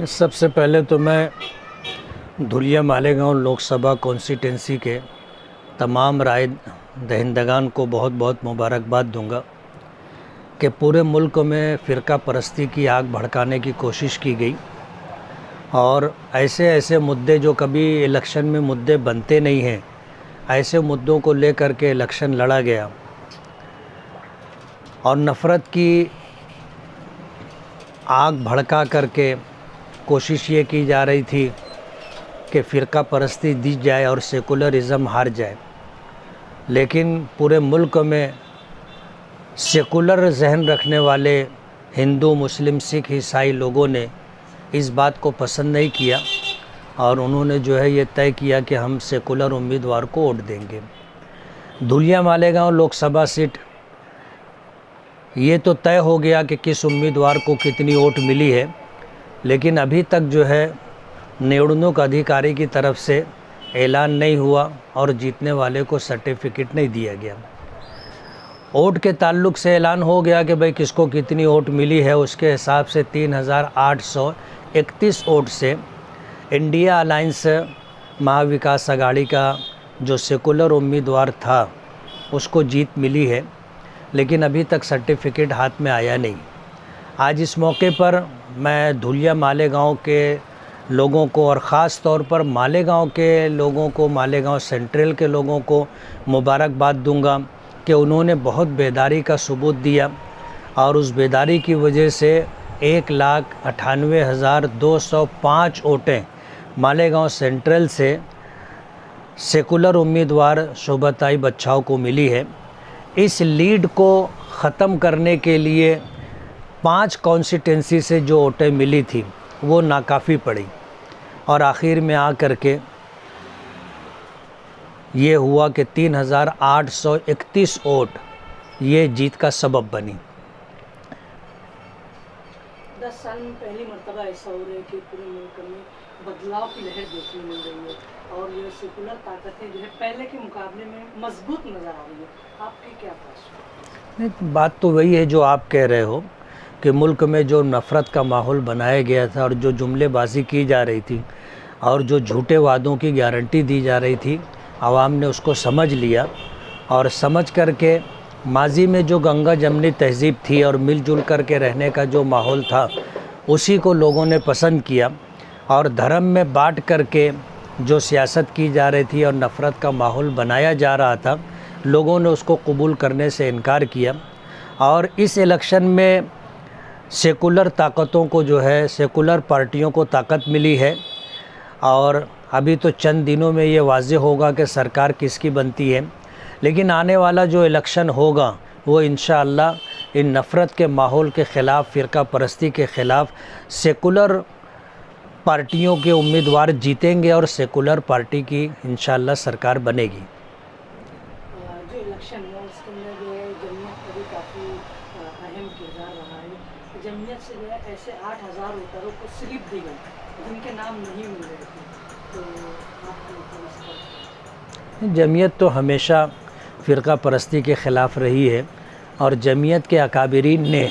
सबसे पहले तो मैं धुलिया मालेगांव लोकसभा कॉन्स्टिटेंसी के तमाम राय दहिंदगान को बहुत बहुत मुबारकबाद दूंगा कि पूरे मुल्क में फ़िरका परस्ती की आग भड़काने की कोशिश की गई और ऐसे ऐसे मुद्दे जो कभी इलेक्शन में मुद्दे बनते नहीं हैं, ऐसे मुद्दों को लेकर के इलेक्शन लड़ा गया और नफ़रत की आग भड़का करके कोशिश ये की जा रही थी कि फ़िरका परस्ती दी जाए और सेकुलरिज़म हार जाए। लेकिन पूरे मुल्क में सेकुलर जहन रखने वाले हिंदू, मुस्लिम, सिख, ईसाई लोगों ने इस बात को पसंद नहीं किया और उन्होंने जो है ये तय किया कि हम सेकुलर उम्मीदवार को वोट देंगे। धुलिया मालेगांव लोकसभा सीट ये तो तय हो गया कि किस उम्मीदवार को कितनी वोट मिली है, लेकिन अभी तक जो है निवडणूक अधिकारी की तरफ से ऐलान नहीं हुआ और जीतने वाले को सर्टिफिकेट नहीं दिया गया। वोट के ताल्लुक से ऐलान हो गया कि भाई किसको कितनी वोट मिली है, उसके हिसाब से 3831 वोट से इंडिया अलायंस महाविकास अघाड़ी का जो सेकुलर उम्मीदवार था उसको जीत मिली है, लेकिन अभी तक सर्टिफिकेट हाथ में आया नहीं। आज इस मौके पर मैं धुलिया मालेगांव के लोगों को और ख़ास तौर पर मालेगांव के लोगों को, मालेगांव सेंट्रल के लोगों को मुबारकबाद दूंगा कि उन्होंने बहुत बेदारी का सबूत दिया और उस बेदारी की वजह से 1,98,205 वोटें मालेगांव सेंट्रल से सेकुलर उम्मीदवार शोभाताई बच्छाव को मिली है। इस लीड को ख़त्म करने के लिए 5 कॉन्स्टिटेंसी से जो वोटें मिली थी वो नाकाफ़ी पड़ी और आखिर में आकर के ये हुआ कि 3,831 वोट ये जीत का सबब बनी। 10 साल में पहली मर्तबा ऐसा हो रहा है कि पूरे मुल्क में बदलाव की लहर देखने मिल रही है और ये सेकुलर ताकतें जो है पहले के मुकाबले में मजबूत नज़र आ रही है। आपकी क्या बात? बात तो वही है जो आप कह रहे हो कि मुल्क में जो नफ़रत का माहौल बनाया गया था और जो जुमलेबाजी की जा रही थी और जो झूठे वादों की गारंटी दी जा रही थी, आवाम ने उसको समझ लिया और समझ करके माजी में जो गंगा जमनी तहज़ीब थी और मिलजुल कर के रहने का जो माहौल था उसी को लोगों ने पसंद किया और धर्म में बांट करके जो सियासत की जा रही थी और नफ़रत का माहौल बनाया जा रहा था, लोगों ने उसको कबूल करने से इनकार किया। और इस इलेक्शन में सेकुलर ताकतों को जो है, सेकुलर पार्टियों को ताकत मिली है और अभी तो चंद दिनों में ये वाज़ेह होगा कि सरकार किसकी बनती है। लेकिन आने वाला जो इलेक्शन होगा वो इंशाअल्लाह इन नफ़रत के माहौल के ख़िलाफ़, फ़िरका परस्ती के ख़िलाफ़ सेकुलर पार्टियों के उम्मीदवार जीतेंगे और सेकुलर पार्टी की इंशाअल्लाह सरकार बनेगी। जो इलेक्शन हुआ उसके अंदर जो है जमीयत का भी काफ़ी अहम किरदार रहा है। जमीयत से जो है ऐसे 8,000 वोटरों को स्लिप दी गई जिनके नाम नहीं मिल रहे थे, तो आप जमीयत तो हमेशा फ़िरका परस्ती के ख़िलाफ़ रही है और जमीयत के अकाबिरीन ने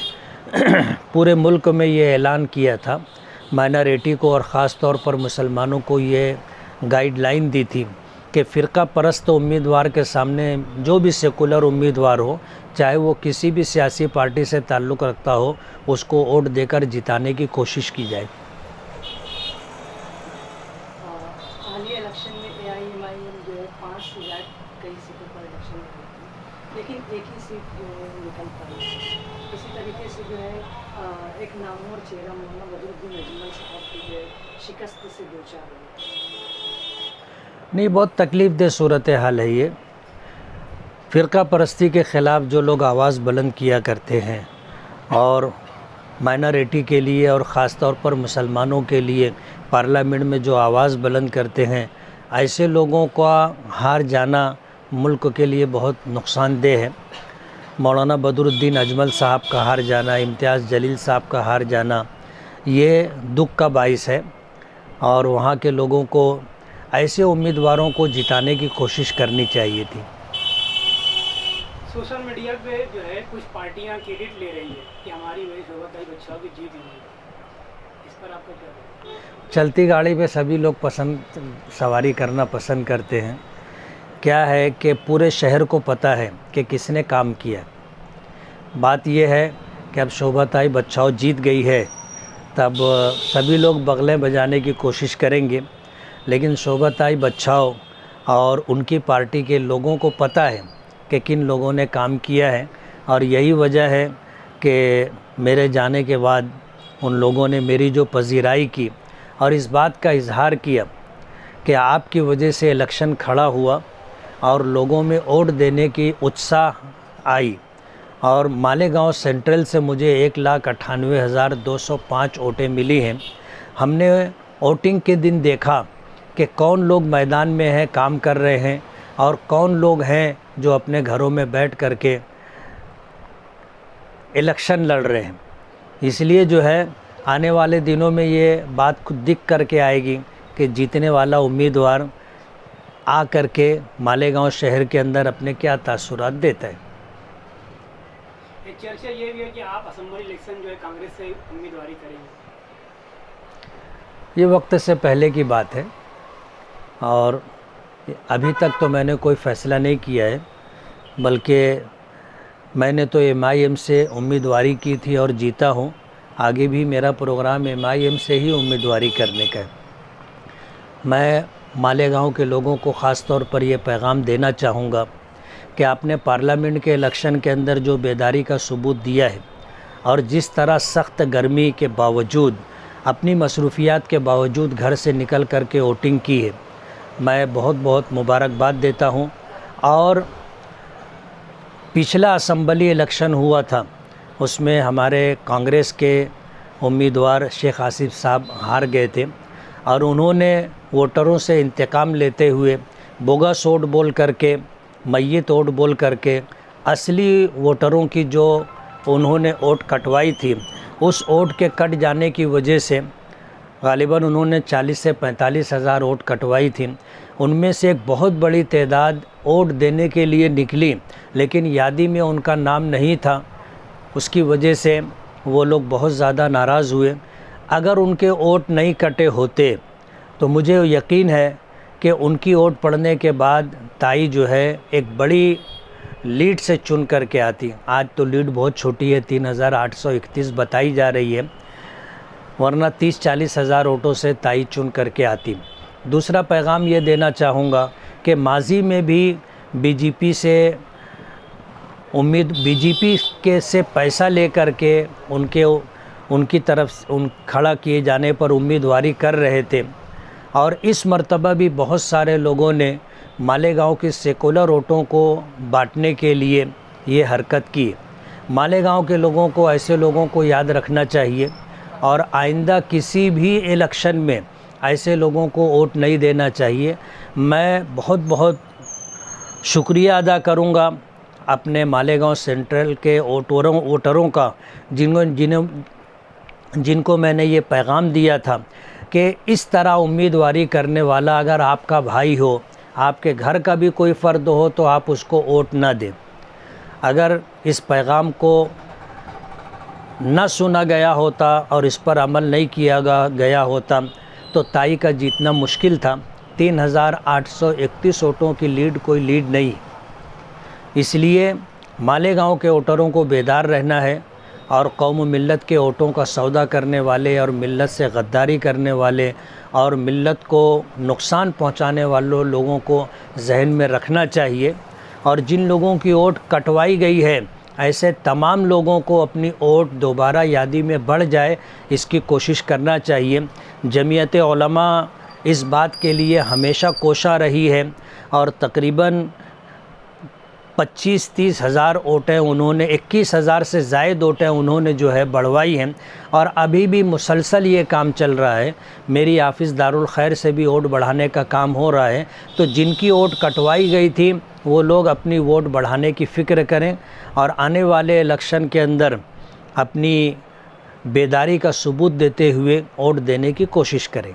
पूरे मुल्क में ये ऐलान किया था, माइनॉरिटी को और ख़ास तौर पर मुसलमानों को ये गाइडलाइन दी थी कि फ़िरका परस्त उम्मीदवार के सामने जो भी सेकुलर उम्मीदवार हो, चाहे वो किसी भी सियासी पार्टी से ताल्लुक़ रखता हो, उसको वोट देकर जिताने की कोशिश की जाए। हालिया इलेक्शन में AIMIM जो है 5 से ज़्यादा कई सीटों पर इलेक्शन लड़ी थी, लेकिन एक ही सीट जो है निकल पाई। इसी तरीके से जो है एक नामवर चेहरा मोहम्मद बदरुद्दीन अजमल साहब की जो है शिकस्त से दो चार हुई। नहीं, बहुत तकलीफ़ दह सूरत हाल है ये। फ़िरका परस्ती के ख़िलाफ़ जो लोग आवाज़ बुलंद किया करते हैं और माइनॉरिटी के लिए और ख़ास तौर पर मुसलमानों के लिए पार्लियामेंट में जो आवाज़ बुलंद करते हैं, ऐसे लोगों का हार जाना मुल्क के लिए बहुत नुकसानदेह है। मौलाना बदरुद्दीन अजमल साहब का हार जाना, इम्तियाज़ जलील साहब का हार जाना, ये दुख का बाइस है और वहाँ के लोगों को ऐसे उम्मीदवारों को जिताने की कोशिश करनी चाहिए थी। सोशल मीडिया पे जो है कुछ पार्टियां क्रेडिट ले रही है कि हमारी वही शोभाताई बच्चाओं की जीत हुई है। इस पर आपका क्या कहना है? चलती गाड़ी पे सभी लोग सवारी करना पसंद करते हैं। क्या है कि पूरे शहर को पता है कि किसने काम किया। बात यह है कि अब शोभाताई बच्चाओं जीत गई है, तब सभी लोग बगलें बजाने की कोशिश करेंगे, लेकिन शोभाताई बच्चाओं और उनकी पार्टी के लोगों को पता है कि किन लोगों ने काम किया है। और यही वजह है कि मेरे जाने के बाद उन लोगों ने मेरी जो पजीराई की और इस बात का इजहार किया कि आपकी वजह से इलेक्शन खड़ा हुआ और लोगों में वोट देने की उत्साह आई। और मालेगांव सेंट्रल से मुझे 1,98,205 वोटें मिली हैं। हमने वोटिंग के दिन देखा कि कौन लोग मैदान में हैं, काम कर रहे हैं, और कौन लोग हैं जो अपने घरों में बैठ करके इलेक्शन लड़ रहे हैं। इसलिए जो है आने वाले दिनों में ये बात खुद दिख करके आएगी कि जीतने वाला उम्मीदवार आ करके मालेगांव शहर के अंदर अपने क्या तासुरात देता है। एक चर्चा ये भी है कि आप असेंबली इलेक्शन जो है कांग्रेस से उम्मीदवारी करेंगे। ये वक्त से पहले की बात है और अभी तक तो मैंने कोई फ़ैसला नहीं किया है, बल्कि मैंने तो MIM से उम्मीदवारी की थी और जीता हूँ। आगे भी मेरा प्रोग्राम MIM से ही उम्मीदवारी करने का है। मैं मालेगांव के लोगों को ख़ास तौर पर ये पैगाम देना चाहूँगा कि आपने पार्लियामेंट के इलेक्शन के अंदर जो बेदारी का सबूत दिया है और जिस तरह सख्त गर्मी के बावजूद, अपनी मसरूफियात के बावजूद घर से निकल कर के वोटिंग की है, मैं बहुत बहुत मुबारकबाद देता हूँ। और पिछला असम्बली इलेक्शन हुआ था, उसमें हमारे कांग्रेस के उम्मीदवार शेख आसिफ साहब हार गए थे और उन्होंने वोटरों से इंतकाम लेते हुए बोगस वोट बोल करके, मैयत वोट बोल करके असली वोटरों की जो उन्होंने वोट कटवाई थी, उस वोट के कट जाने की वजह से गालिबन उन्होंने 40 से 45 हज़ार वोट कटवाई थी। उनमें से एक बहुत बड़ी तादाद वोट देने के लिए निकली, लेकिन यादी में उनका नाम नहीं था। उसकी वजह से वो लोग बहुत ज़्यादा नाराज़ हुए। अगर उनके वोट नहीं कटे होते तो मुझे यकीन है कि उनकी वोट पड़ने के बाद ताई जो है एक बड़ी लीड से चुन करके आती। आज तो लीड बहुत छोटी है, 3,831 बताई जा रही है, वरना 30-40 हज़ार वोटों से ताई चुन करके आती। दूसरा पैगाम ये देना चाहूँगा कि माजी में भी बीजेपी के से पैसा ले करके उनकी तरफ खड़ा किए जाने पर उम्मीदवारी कर रहे थे, और इस मर्तबा भी बहुत सारे लोगों ने मालेगांव के सेकुलर वोटों को बांटने के लिए ये हरकत की। मालेगांव के लोगों को, ऐसे लोगों को याद रखना चाहिए और आइंदा किसी भी इलेक्शन में ऐसे लोगों को वोट नहीं देना चाहिए। मैं बहुत बहुत शुक्रिया अदा करूंगा अपने मालेगांव सेंट्रल के वोटरों का, जिनको मैंने ये पैगाम दिया था कि इस तरह उम्मीदवारी करने वाला अगर आपका भाई हो, आपके घर का भी कोई फ़र्द हो, तो आप उसको वोट ना दें। अगर इस पैगाम को न सुना गया होता और इस पर अमल नहीं किया गया होता तो ताई का जीतना मुश्किल था। 3,831 वोटों की लीड कोई लीड नहीं। इसलिए मालेगांव के वोटरों को बेदार रहना है और कौम मिल्लत के वोटों का सौदा करने वाले और मिल्लत से गद्दारी करने वाले और मिल्लत को नुकसान पहुंचाने वालों लोगों को जहन में रखना चाहिए। और जिन लोगों की वोट कटवाई गई है, ऐसे तमाम लोगों को अपनी वोट दोबारा यादी में बढ़ जाए, इसकी कोशिश करना चाहिए। जमीयत उलमा इस बात के लिए हमेशा कोशा रही है और तकरीबन 25-30 हज़ार वोटें उन्होंने, 21 हज़ार से ज़ायद वोटें उन्होंने जो है बढ़वाई हैं, और अभी भी मुसलसल ये काम चल रहा है। मेरी ऑफिस दारुल खैर से भी वोट बढ़ाने का काम हो रहा है। तो जिनकी वोट कटवाई गई थी वो लोग अपनी वोट बढ़ाने की फ़िक्र करें और आने वाले इलेक्शन के अंदर अपनी बेदारी का सबूत देते हुए वोट देने की कोशिश करें।